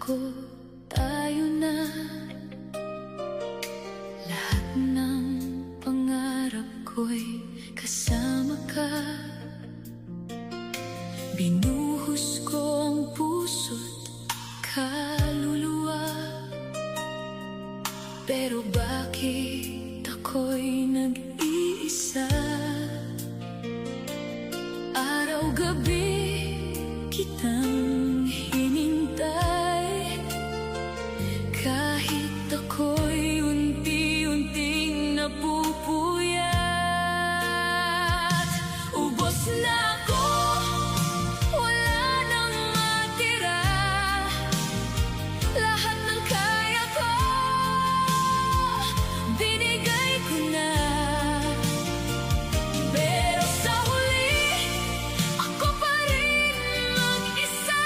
ko, tayo na. Lahat ng pangarap ko'y kasama ka. Binuhos ko ang puso't kaluluwa. Pero bakit ako'y nag-iisa? Araw-gabi kitang hinintay, kahit ako'y unti-unting napupuyat. Ubos na ako, wala nang matira. Lahat ng kaya ko, binigay ko na. Pero sa huli, ako pa rin mag-isa.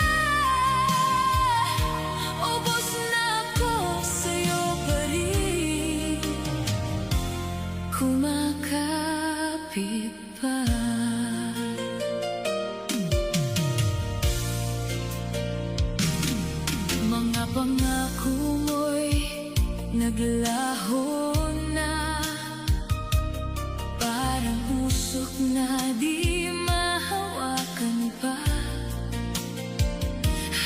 Ubos na ako, sa'yo pa rin kumakapit pa. Mga pangako mo'y naglaho na, parang usok na di mahawakan pa.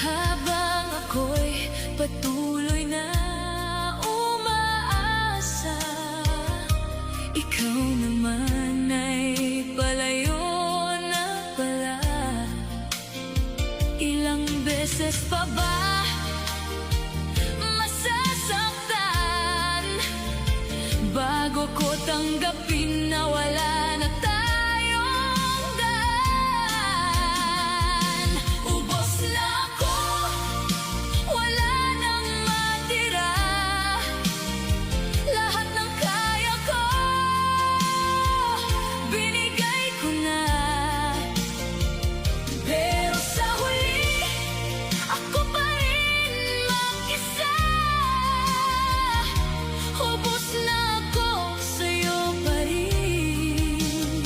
Habang ako'y patuloy na umaasa, ikaw naman ay palayo na pala. Ilang beses pa ba masasaktan bago ko tanggapin na wala na tayong daan? Ubos na ako, wala nang matira. Lahat ng kaya ko, binigay ko na. Pero sa huli, ako pa rin mag-isa. Ubos na ako, sa'yo pa rin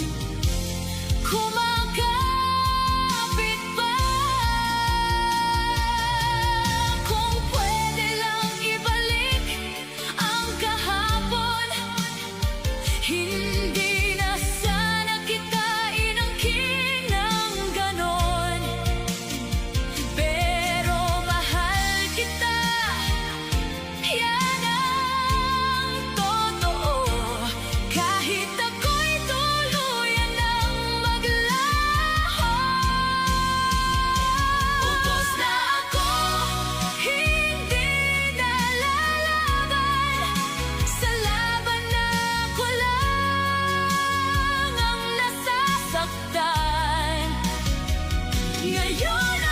kumakapit pa. Kung pwede lang ibalik ang kahapon, hindi na sana kita inangkin ng ganon. Pero mahal kita, yan ang totoo. Kahit ako'y tuluyan ng maglaho. Ubos na ako, hindi na lalaban. Sa laban na ako lang ang nasasaktan. Ngayon